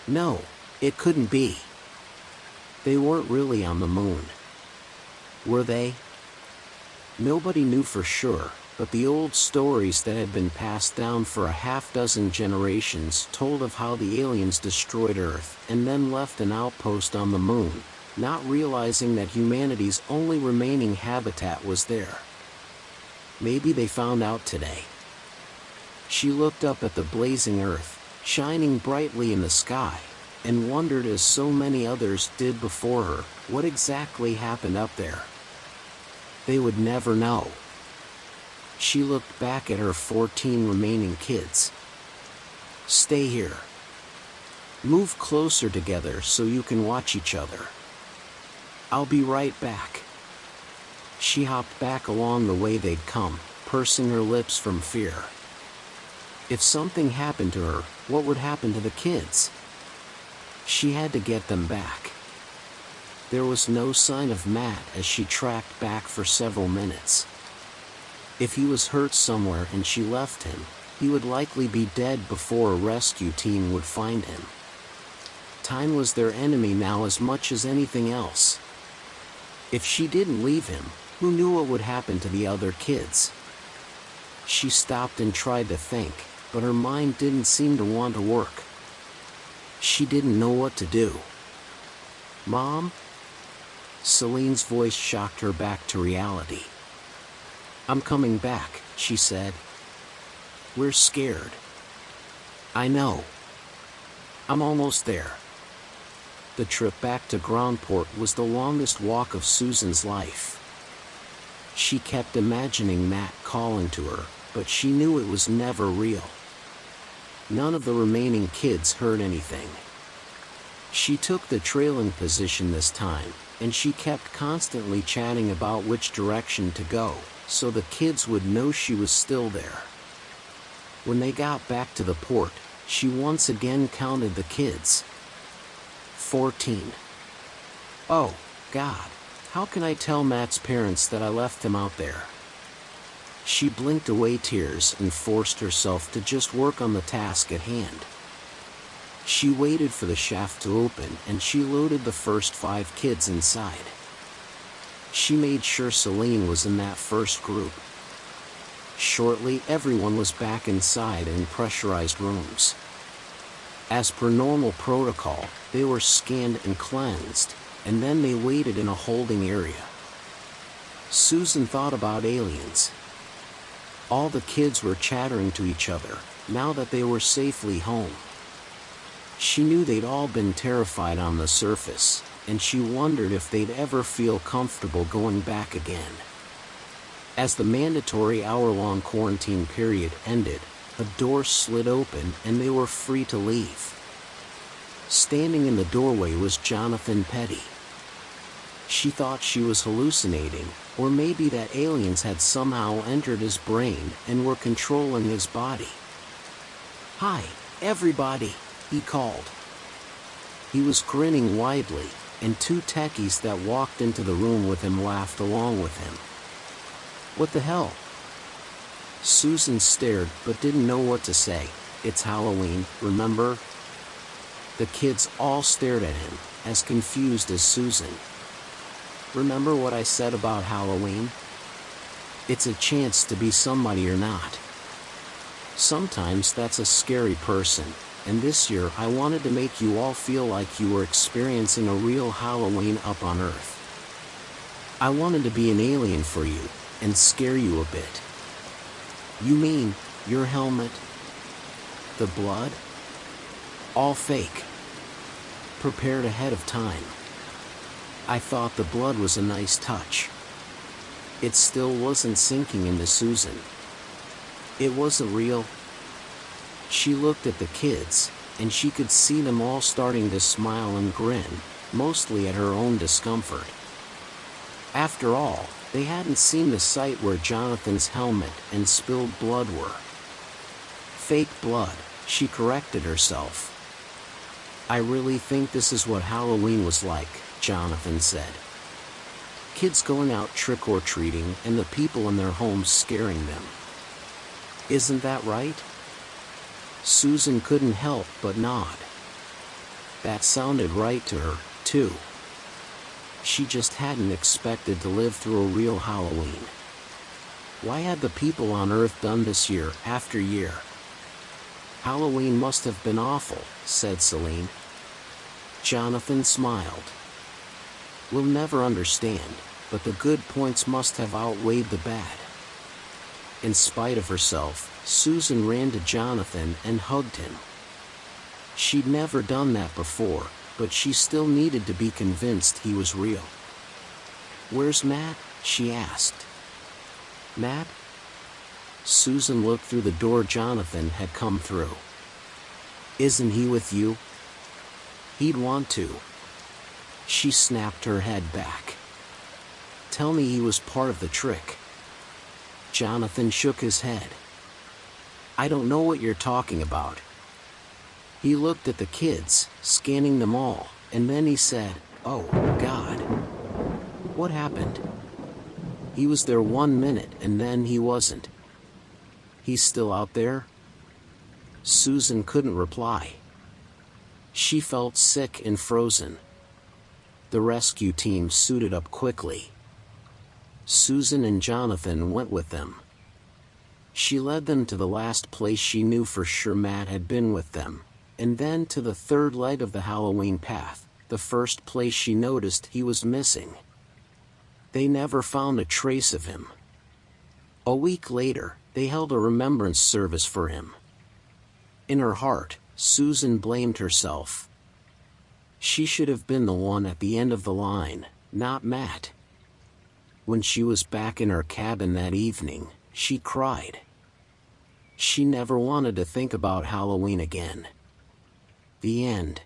No, it couldn't be. They weren't really on the moon. Were they? Nobody knew for sure, but the old stories that had been passed down for a half-dozen generations told of how the aliens destroyed Earth and then left an outpost on the moon, not realizing that humanity's only remaining habitat was there. Maybe they found out today. She looked up at the blazing Earth, shining brightly in the sky, and wondered, as so many others did before her, what exactly happened up there. They would never know. She looked back at her 14 remaining kids. Stay here. Move closer together so you can watch each other. I'll be right back. She hopped back along the way they'd come, pursing her lips from fear. If something happened to her, what would happen to the kids? She had to get them back. There was no sign of Matt as she tracked back for several minutes. If he was hurt somewhere and she left him, he would likely be dead before a rescue team would find him. Time was their enemy now as much as anything else. If she didn't leave him, who knew what would happen to the other kids? She stopped and tried to think, but her mind didn't seem to want to work. She didn't know what to do. Mom? Celine's voice shocked her back to reality. I'm coming back, she said. We're scared. I know. I'm almost there. The trip back to Groundport was the longest walk of Susan's life. She kept imagining Matt calling to her, but she knew it was never real. None of the remaining kids heard anything. She took the trailing position this time, and she kept constantly chatting about which direction to go, so the kids would know she was still there. When they got back to the port, she once again counted the kids. 14. Oh, God, how can I tell Matt's parents that I left him out there? She blinked away tears and forced herself to just work on the task at hand. She waited for the shaft to open and she loaded the first 5 kids inside. She made sure Celine was in that first group. Shortly, everyone was back inside in pressurized rooms. As per normal protocol, they were scanned and cleansed, and then they waited in a holding area. Susan thought about aliens. All the kids were chattering to each other, now that they were safely home. She knew they'd all been terrified on the surface, and she wondered if they'd ever feel comfortable going back again. As the mandatory hour-long quarantine period ended, a door slid open and they were free to leave. Standing in the doorway was Jonathan Petty. She thought she was hallucinating, or maybe that aliens had somehow entered his brain and were controlling his body. "Hi, everybody," he called. He was grinning widely, and 2 techies that walked into the room with him laughed along with him. What the hell? Susan stared but didn't know what to say. It's Halloween, remember? The kids all stared at him, as confused as Susan. Remember what I said about Halloween? It's a chance to be somebody you're not. Sometimes that's a scary person, and this year I wanted to make you all feel like you were experiencing a real Halloween up on Earth. I wanted to be an alien for you, and scare you a bit. You mean, your helmet? The blood? All fake. Prepared ahead of time. I thought the blood was a nice touch. It still wasn't sinking into Susan. It wasn't real. She looked at the kids, and she could see them all starting to smile and grin, mostly at her own discomfort. After all, they hadn't seen the site where Jonathan's helmet and spilled blood were. Fake blood, she corrected herself. I really think this is what Halloween was like, Jonathan said. Kids going out trick-or-treating and the people in their homes scaring them. Isn't that right? Susan couldn't help but nod. That sounded right to her, too. She just hadn't expected to live through a real Halloween. Why had the people on Earth done this year after year? Halloween must have been awful, said Celine. Jonathan smiled. We'll never understand, but the good points must have outweighed the bad. In spite of herself, Susan ran to Jonathan and hugged him. She'd never done that before, but she still needed to be convinced he was real. Where's Matt? She asked. Matt? Susan looked through the door Jonathan had come through. Isn't he with you? He'd want to. She snapped her head back. Tell me he was part of the trick. Jonathan shook his head. I don't know what you're talking about. He looked at the kids, scanning them all, and then he said, "Oh, God. What happened?" He was there 1 minute and then he wasn't. He's still out there? Susan couldn't reply. She felt sick and frozen. The rescue team suited up quickly. Susan and Jonathan went with them. She led them to the last place she knew for sure Matt had been with them, and then to the third leg of the Halloween path, the first place she noticed he was missing. They never found a trace of him. A week later, they held a remembrance service for him. In her heart, Susan blamed herself. She should have been the one at the end of the line, not Matt. When she was back in her cabin that evening, she cried. She never wanted to think about Halloween again. The end.